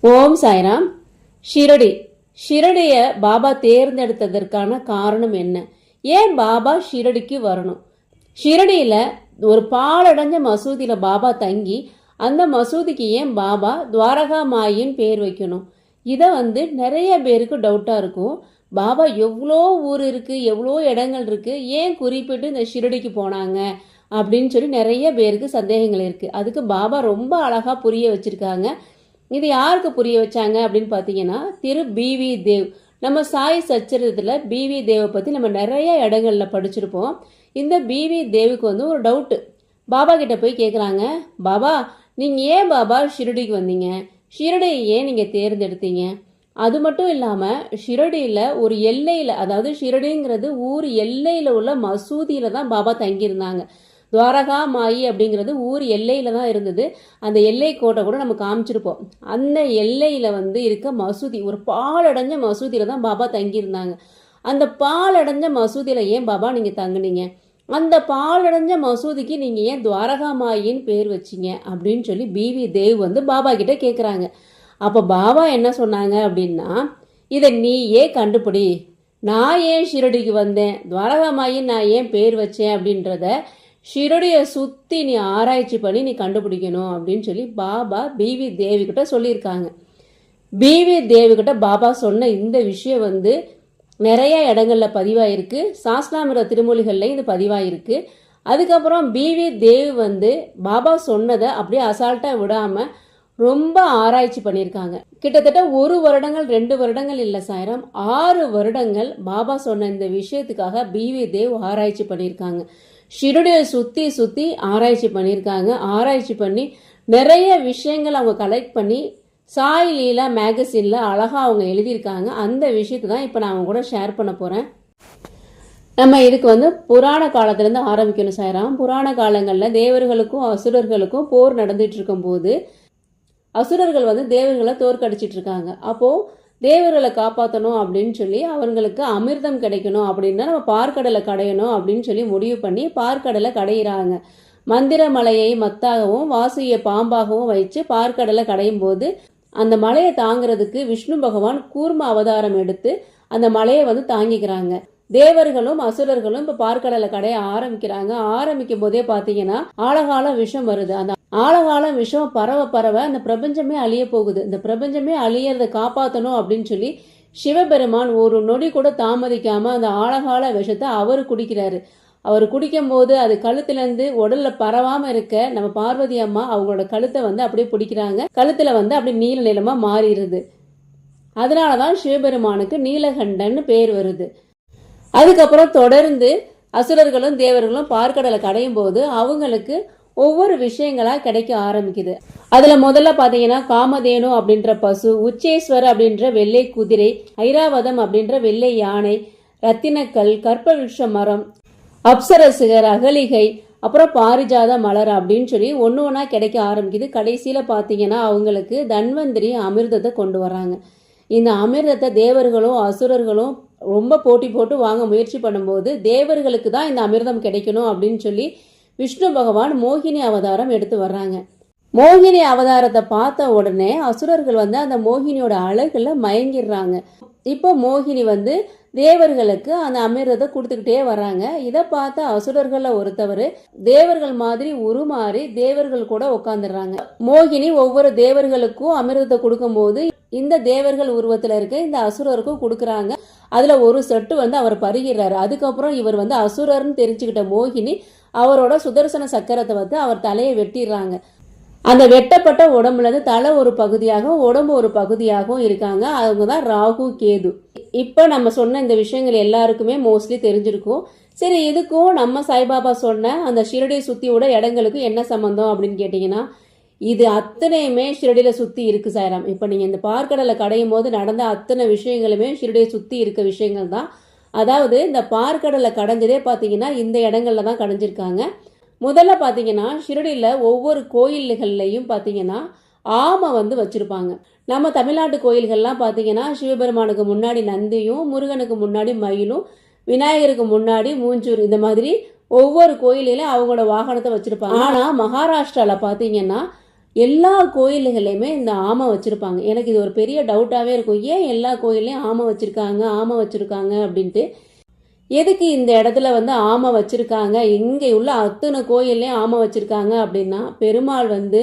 ஓம் சாய்ராம். ஷிரடியை பாபா தேர்ந்தெடுத்ததற்கான காரணம் என்ன? ஏன் பாபா ஷிரடிக்கு வரணும்? ஷிரடியில் ஒரு பாழடைஞ்ச மசூதியில் பாபா தங்கி அந்த மசூதிக்கு ஏன் பாபா துவாரகா மாயின் பேர் வைக்கணும்? இதை நிறைய பேருக்கு டவுட்டாக இருக்கும். பாபா எவ்வளோ ஊர் இருக்குது, எவ்வளோ இடங்கள் இருக்குது, ஏன் குறிப்பிட்டு இந்த ஷிரடிக்கு போனாங்க அப்படின்னு சொல்லி நிறைய பேருக்கு சந்தேகங்கள் இருக்குது. அதுக்கு பாபா ரொம்ப அழகாக புரிய வச்சுருக்காங்க. இது யாருக்கு புரிய வச்சாங்க அப்படின்னு பார்த்தீங்கன்னா, திரு பிவி தேவ். நம்ம சாய் சச்சரிதத்தில் பிவி தேவை பற்றி நம்ம நிறைய இடங்களில் படிச்சிருப்போம். இந்த பிவி தேவுக்கு ஒரு டவுட்டு. பாபா கிட்ட போய் கேட்குறாங்க, பாபா நீங்கள் ஏன் பாபா ஷிரடிக்கு வந்தீங்க? ஷிரடியை ஏன் நீங்கள் தேர்ந்தெடுத்தீங்க? அது மட்டும் இல்லாமல் ஷிரடியில் ஒரு எல்லையில், அதாவது ஷிரடிங்கிறது ஊர் எல்லையில் உள்ள மசூதியில் தான் பாபா தங்கியிருந்தாங்க. துவாரகா மாயி அப்படிங்கிறது ஊர் எல்லையில் தான் இருந்தது. அந்த எல்லை கோட்டை கூட நம்ம காமிச்சிருப்போம். அந்த எல்லையில் இருக்க மசூதி, ஒரு பாலடைஞ்ச மசூதியில் தான் பாபா தங்கியிருந்தாங்க. அந்த பாலடைஞ்ச மசூதியில் ஏன் பாபா நீங்கள் தங்குனீங்க? அந்த பாலடைஞ்ச மசூதிக்கு நீங்கள் ஏன் துவாரகா மாயின்னு பேர் வச்சிங்க அப்படின்னு சொல்லி பிவி தேவ் பாபா கிட்ட கேட்குறாங்க. அப்போ பாபா என்ன சொன்னாங்க அப்படின்னா, இதை நீ ஏன் கண்டுபிடி, நான் ஏன் ஷிரடிக்கு வந்தேன், துவாரகா மாயின்னு நான் ஏன் பேர் வச்சேன் அப்படின்றத ஷிரடியை சுற்றி நீ ஆராய்ச்சி பண்ணி நீ கண்டுபிடிக்கணும் அப்படின்னு சொல்லி பாபா பிவி தேவிக்கிட்ட சொல்லியிருக்காங்க. பிவி தேவிக்கிட்ட பாபா சொன்ன இந்த விஷயம் நிறைய இடங்களில் பதிவாயிருக்கு. சாஸ்திராமிர திருமொழிகளில் இது பதிவாயிருக்கு. அதுக்கப்புறம் பிவி தேவ் பாபா சொன்னதை அப்படியே அசால்ட்டாக விடாமல் ரொம்ப ஆராய்ச்சி பண்ணியிருக்காங்க. கிட்டத்தட்ட 1 வருடங்கள் 2 வருடங்கள் இல்லை சாயிரம், 6 வருடங்கள் பாபா சொன்ன இந்த விஷயத்துக்காக பிவி தேவ் ஆராய்ச்சி பண்ணியிருக்காங்க. ஷிரடியை சுற்றி சுற்றி ஆராய்ச்சி பண்ணியிருக்காங்க. ஆராய்ச்சி பண்ணி நிறைய விஷயங்கள் அவங்க கலெக்ட் பண்ணி சாய் லீலா மேகசினில் அழகாக அவங்க எழுதியிருக்காங்க. அந்த விஷயத்தை தான் இப்போ நான் அவங்க கூட ஷேர் பண்ண போகிறேன். நம்ம இதுக்கு புராண காலத்துலேருந்து ஆரம்பிக்கணும் சாயிராம். புராண காலங்களில் தேவர்களுக்கும் அசுரர்களுக்கும் போர் நடந்துட்டு இருக்கும்போது அசுரர்கள் தேவர்களை தோற்கடிச்சிட்டு இருக்காங்க. அப்போது தேவர்களை காப்பாற்றணும் அப்படின்னு சொல்லி அவங்களுக்கு அமிர்தம் கிடைக்கணும் அப்படின்னா நம்ம பார்க்கடலை கடையணும் அப்படின்னு சொல்லி முடிவு பண்ணி பார்க்கடலை கடையிறாங்க. மந்திரமலையை மத்தாகவும் வாசுகியை பாம்பாகவும் வச்சு பார்க்கடலை கடையும் போது அந்த மலையை தாங்கிறதுக்கு விஷ்ணு பகவான் கூர்ம அவதாரம் எடுத்து அந்த மலையை தாங்கிக்கிறாங்க. தேவர்களும் அசுரர்களும் இப்போ பார்க்கடலை கடைய ஆரம்பிக்கிறாங்க. ஆரம்பிக்கும் போதே பார்த்தீங்கன்னா ஆழகால விஷம் வருது. அந்த ஆழகால விஷம் பரவ பரவ அந்த பிரபஞ்சமே அழிய போகுது. இந்த பிரபஞ்சமே அழியறதை காப்பாற்றணும் அப்படின்னு சொல்லி சிவபெருமான் ஒரு நொடி கூட தாமதிக்காம அந்த ஆழகால விஷத்தை அவர் குடிக்கிறாரு. அவர் குடிக்கும் போது அது கழுத்துலேருந்து உடல்ல பரவாம இருக்க நம்ம பார்வதி அம்மா அவங்களோட கழுத்தை அப்படியே பிடிக்கிறாங்க. கழுத்துல அப்படியே நீல நிலமா மாறிடுது. அதனாலதான் சிவபெருமானுக்கு நீலகண்டன் பேர் வருது. அதுக்கப்புறம் தொடர்ந்து அசுரர்களும் தேவர்களும் பார்க்கடலை கடையும் போது அவங்களுக்கு ஒவ்வொரு விஷயங்களா கிடைக்க ஆரம்பிக்குது. அதுல முதல்ல பாத்தீங்கன்னா காமதேனு அப்படின்ற பசு, உச்சேஸ்வர் அப்படின்ற வெள்ளை குதிரை, ஐராவதம் அப்படின்ற வெள்ளை யானை, ரத்தினக்கல், கற்பவிருஷ மரம், அப்சரசுகர், அகலிகை, அப்புறம் பாரிஜாத மலர் அப்படின்னு சொல்லி ஒன்னா கிடைக்க ஆரம்பிக்குது. கடைசியில பாத்தீங்கன்னா அவங்களுக்கு தன்வந்திரி அமிர்தத்தை கொண்டு வராங்க. இந்த அமிர்தத்தை தேவர்களும் அசுரர்களும் ரொம்ப போட்டி போட்டு வாங்க முயற்சி பண்ணும்போது தேவர்களுக்கு தான் இந்த அமிர்தம் கிடைக்கணும் அப்படின்னு சொல்லி விஷ்ணு பகவான் மோகினி அவதாரம் எடுத்து வர்றாங்க. மோகினி அவதாரத்தை பார்த்த உடனே அசுரர்கள் அந்த மோகினியோட அழகுல மயங்கிடுறாங்க. இப்போ மோகினி தேவர்களுக்கு அந்த அமிர்தத்தை கொடுத்துக்கிட்டே வர்றாங்க. இதை பார்த்த அசுரர்கள ஒருத்தவர் தேவர்கள் மாதிரி உருமாறி தேவர்கள் கூட உட்காந்துடுறாங்க. மோகினி ஒவ்வொரு தேவர்களுக்கும் அமிர்தத்தை கொடுக்கும் போது இந்த தேவர்கள் உருவத்துல இருக்க இந்த அசுரருக்கும் கொடுக்குறாங்க. அதுல ஒரு செட்டு அவர் பருகிறாரு. அதுக்கப்புறம் இவர் அசுரர்னு தெரிஞ்சுக்கிட்ட மோகினி அவரோட சுதர்சன சக்கரத்தை அவர் தலையை வெட்டிடுறாங்க. அந்த வெட்டப்பட்ட உடம்புல தலை ஒரு பகுதியாகவும் உடம்பு ஒரு பகுதியாகவும் இருக்காங்க. அவங்க தான் ராகு கேது. இப்போ நம்ம சொன்ன இந்த விஷயங்கள் எல்லாருக்குமே மோஸ்ட்லி தெரிஞ்சிருக்கும். சரி, இதுக்கும் நம்ம சாய்பாபா சொன்ன அந்த ஷிரடியை சுற்றியோட இடங்களுக்கும் என்ன சம்மந்தம் அப்படின்னு கேட்டிங்கன்னா, இது அத்தனையுமே ஷிரடியில சுற்றி இருக்கு சாய்ராம். இப்போ நீங்கள் இந்த பார்க்கடலை கடையும் போது நடந்த அத்தனை விஷயங்களுமே ஷிரடியை சுற்றி இருக்க விஷயங்கள் தான். அதாவது இந்த பார்க்கடலை கடைஞ்சதே பார்த்தீங்கன்னா இந்த இடங்கள்ல தான் கடைஞ்சிருக்காங்க. முதல்ல பார்த்தீங்கன்னா ஷிரடியில் ஒவ்வொரு கோயில்கள்லையும் பார்த்தீங்கன்னா ஆமை வச்சிருப்பாங்க. நம்ம தமிழ்நாட்டு கோயில்கள்லாம் பார்த்தீங்கன்னா சிவபெருமானுக்கு முன்னாடி நந்தியும், முருகனுக்கு முன்னாடி மயிலும், விநாயகருக்கு முன்னாடி மூஞ்சூர், இந்த மாதிரி ஒவ்வொரு கோயிலையும் அவங்களோட வாகனத்தை வச்சிருப்பாங்க. ஆனால் மகாராஷ்டிராவில் பார்த்தீங்கன்னா எல்லா கோயில்களையுமே இந்த ஆமை வச்சுருப்பாங்க. எனக்கு இது ஒரு பெரிய டவுட்டாகவே இருக்கும். ஏன் எல்லா கோயில்லையும் ஆமை வச்சுருக்காங்க அப்படின்ட்டு. எதுக்கு இந்த இடத்துல வந்து ஆமை வச்சுருக்காங்க, இங்கே உள்ள அத்தனை கோயில்லையும் ஆமை வச்சுருக்காங்க அப்படின்னா, பெருமாள் வந்து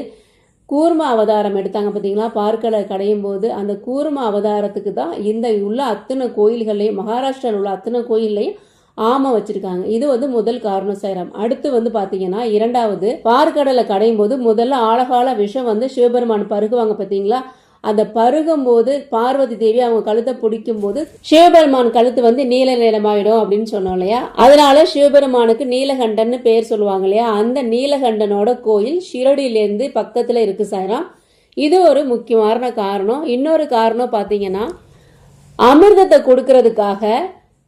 கூர்ம அவதாரம் எடுத்தாங்க பார்த்தீங்களா, பார்க்கடை கடையும் போது அந்த கூர்ம அவதாரத்துக்கு தான் இந்த உள்ள அத்தனை கோயில்கள்லையும், மகாராஷ்டிராவில் உள்ள அத்தனை கோயில்லையும் ஆமை வச்சிருக்காங்க. இது வந்து முதல் காரணம் சாய்ராம். அடுத்து வந்து பாத்தீங்கன்னா இரண்டாவது, பார்க்கடலை கடையும் போது முதல்ல ஆழகால விஷம் வந்து சிவபெருமான் பருகுவாங்க பார்த்தீங்களா, அந்த பருகும் போது பார்வதி தேவி அவங்க கழுத்தை பிடிக்கும் போது சிவபெருமான் கழுத்து வந்து நீல நிலமாயிடும் அப்படின்னு சொன்னோம் இல்லையா, அதனால சிவபெருமானுக்கு நீலகண்டன் பேர் சொல்லுவாங்க இல்லையா. அந்த நீலகண்டனோட கோயில் ஷிரடியிலேருந்து பக்கத்துல இருக்கு சாய்ராம். இது ஒரு முக்கியமான காரணம். இன்னொரு காரணம் பாத்தீங்கன்னா, அமிர்தத்தை கொடுக்கறதுக்காக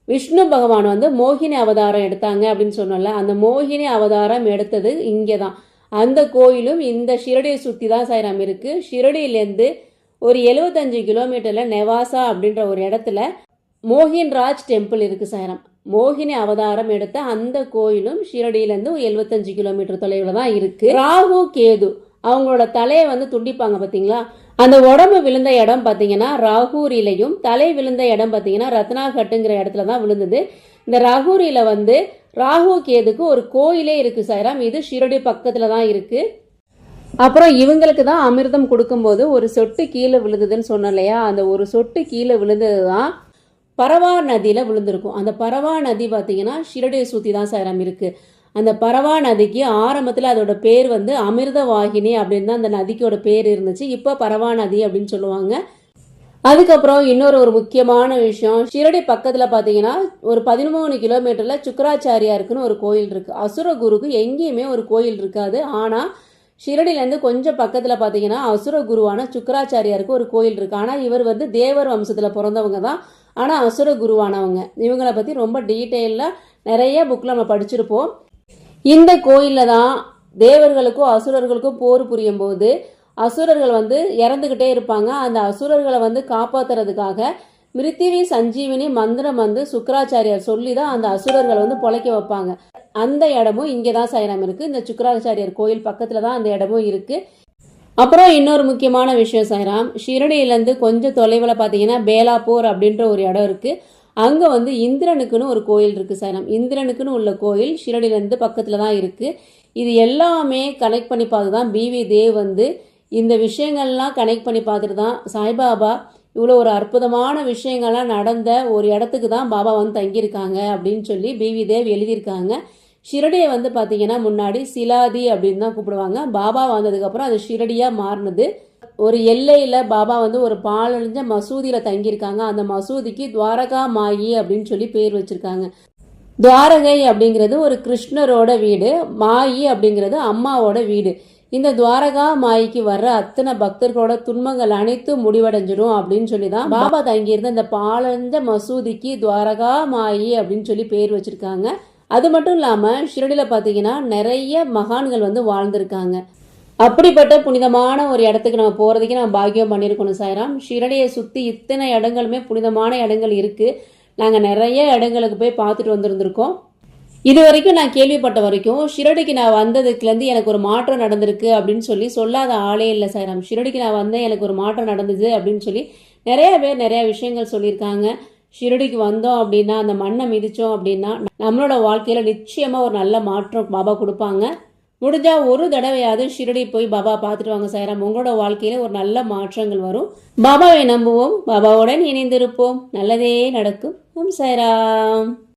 விஷ்ணு பகவான் வந்து மோகினி அவதாரம் எடுத்தாங்க அப்படின்னு சொன்னோம்ல, அந்த மோகினி அவதாரம் எடுத்தது இங்கே தான். அந்த கோயிலும் இந்த ஷிரடியை சுற்றி தான் சாய்ராம் இருக்கு. ஷிரடியிலேருந்து ஒரு 75 கிலோமீட்டர்ல நெவாசா அப்படின்ற ஒரு இடத்துல மோகின்ராஜ் டெம்பிள் இருக்கு சாய்ராம். மோகினி அவதாரம் எடுத்த அந்த கோயிலும் ஷிரடியிலேருந்து 75 கிலோமீட்டர் தொலைவில் தான் இருக்கு. ராகு கேது அவங்களோட தலையை வந்து துண்டிப்பாங்க பார்த்தீங்களா, அந்த உடம்பு விழுந்த இடம் பார்த்தீங்கன்னா ராகூரிலையும், தலை விழுந்த இடம் பார்த்தீங்கன்னா ரத்னாகட்டுங்கிற இடத்துல தான் விழுந்தது. இந்த ராகூரியில் வந்து ராகு கேதுக்கு ஒரு கோயிலே இருக்கு சாய்ராம். இது ஷிரடி பக்கத்துல தான் இருக்கு. அப்புறம் இவங்களுக்கு தான் அமிர்தம் கொடுக்கும்போது ஒரு சொட்டு கீழே விழுந்ததுன்னு சொன்னோம் இல்லையா, அந்த ஒரு சொட்டு கீழே விழுந்தது தான் பரவா நதியில் விழுந்திருக்கும். அந்த பரவா நதி பார்த்தீங்கன்னா ஷிரடியை சுற்றி தான் சாய்ராம் இருக்கு. அந்த பரவா நதிக்கு ஆரம்பத்தில் அதோட பேர் வந்து அமிர்த வாகினி அப்படின்னு தான் அந்த நதிக்கோட பேர் இருந்துச்சு. இப்போ பரவா நதி அப்படின்னு சொல்லுவாங்க. அதுக்கப்புறம் இன்னொரு முக்கியமான விஷயம், ஷிரடி பக்கத்தில் பார்த்தீங்கன்னா ஒரு 13 கிலோமீட்டரில் சுக்கராச்சாரியாருக்குன்னு ஒரு கோயில் இருக்குது. அசுரகுருக்கு எங்கேயுமே ஒரு கோயில் இருக்காது. ஆனால் ஷிரடியிலேருந்து கொஞ்சம் பக்கத்தில் பார்த்தீங்கன்னா அசுரகுருவான சுக்கராச்சாரியாருக்கு ஒரு கோயில் இருக்குது. ஆனால் இவர் வந்து தேவர் வம்சத்தில் பிறந்தவங்க தான், ஆனால் அசுர குருவானவங்க. இவங்களை பற்றி ரொம்ப டீட்டெயிலாக நிறைய புக்கில் நம்ம படிச்சிருப்போம். இந்த கோயிலில் தான் தேவர்களுக்கும் அசுரர்களுக்கும் போர் புரியும் போது அசுரர்கள் வந்து இறந்துக்கிட்டே இருப்பாங்க. அந்த அசுரர்களை வந்து காப்பாற்றுறதுக்காக மிருத்திவி சஞ்சீவினி மந்திரம் வந்து சுக்கராச்சாரியார் சொல்லி தான் அந்த அசுரர்களை வந்து பொழைக்க வைப்பாங்க. அந்த இடமும் இங்கே தான் சாய்ராம் இருக்குது. இந்த சுக்கராச்சாரியார் கோயில் பக்கத்தில் தான் அந்த இடமும் இருக்குது. அப்புறம் இன்னொரு முக்கியமான விஷயம் சாய்ராம், ஷிரடியிலேருந்து கொஞ்சம் தொலைவில் பார்த்தீங்கன்னா பேலாப்பூர் அப்படின்ற ஒரு இடம் இருக்குது. அங்கே வந்து இந்திரனுக்குன்னு ஒரு கோயில் இருக்குது சாய்ராம். இந்திரனுக்குன்னு உள்ள கோயில் ஷிரடியிலேருந்து பக்கத்தில் தான் இருக்குது. இது எல்லாமே கனெக்ட் பண்ணி பார்த்து தான் பிவி தேவ் வந்து இந்த விஷயங்கள்லாம் கனெக்ட் பண்ணி பார்த்துட்டு தான் சாய்பாபா இவ்வளோ ஒரு அற்புதமான விஷயங்கள்லாம் நடந்த ஒரு இடத்துக்கு தான் பாபா வந்து தங்கியிருக்காங்க அப்படின்னு சொல்லி பிவி தேவ் எழுதியிருக்காங்க. ஷிரடியை வந்து பார்த்தீங்கன்னா முன்னாடி சிலாதி அப்படின்னு தான் கூப்பிடுவாங்க. பாபா வந்ததுக்கப்புறம் அது ஷிரடியாக மாறினது. ஒரு எல்லையில் பாபா வந்து ஒரு பாலடைஞ்ச மசூதியில் தங்கியிருக்காங்க. அந்த மசூதிக்கு துவாரகா மாயி அப்படின்னு சொல்லி பேர் வச்சுருக்காங்க. துவாரகை அப்படிங்கிறது ஒரு கிருஷ்ணரோட வீடு, மாயி அப்படிங்கிறது அம்மாவோட வீடு. இந்த துவாரகா மாய்க்கு வர்ற அத்தனை பக்தர்களோட துன்பங்கள் அனைத்தும் முடிவடைஞ்சிடும் அப்படின்னு சொல்லி தான் பாபா தங்கியிருந்த இந்த பாலடைஞ்ச மசூதிக்கு துவாரகா மாயி அப்படின்னு சொல்லி பேர் வச்சுருக்காங்க. அது மட்டும் இல்லாமல் ஷிரடியில் பார்த்தீங்கன்னா நிறைய மகான்கள் வந்து வாழ்ந்திருக்காங்க. அப்படிப்பட்ட புனிதமான ஒரு இடத்துக்கு நம்ம போகிறதுக்கு நம்ம பாக்கியம் பண்ணியிருக்கணும் சாய்ராம். ஷிரடியை சுற்றி இத்தனை இடங்களுமே புனிதமான இடங்கள் இருக்குது. நாங்கள் நிறைய இடங்களுக்கு போய் பார்த்துட்டு வந்திருந்திருக்கோம். இது வரைக்கும் நான் கேள்விப்பட்ட வரைக்கும் ஷிரடிக்கு நான் வந்ததுக்குலேருந்து எனக்கு ஒரு மாற்றம் நடந்திருக்கு அப்படின்னு சொல்லி சொல்லாத ஆளே இல்லை சாய்ராம். ஷிரடிக்கு நான் வந்தேன், எனக்கு ஒரு மாற்றம் நடந்தது அப்படின்னு சொல்லி நிறைய பேர் நிறைய விஷயங்கள் சொல்லியிருக்காங்க. ஷிரடிக்கு வந்தோம் அப்படின்னா, அந்த மண்ணை மிதித்தோம் அப்படின்னா நம்மளோட வாழ்க்கையில் நிச்சயமாக ஒரு நல்ல மாற்றம் பாபா கொடுப்பாங்க. முடிஞ்சால் ஒரு தடவையாவது ஷிரடி போய் பாபா பார்த்துட்டு வாங்க சாய்ராம். உங்களோட வாழ்க்கையில் ஒரு நல்ல மாற்றங்கள் வரும். பாபாவை நம்புவோம், பாபாவுடன் இணைந்திருப்போம், நல்லதே நடக்கும். ஓம் சாய்ராம்.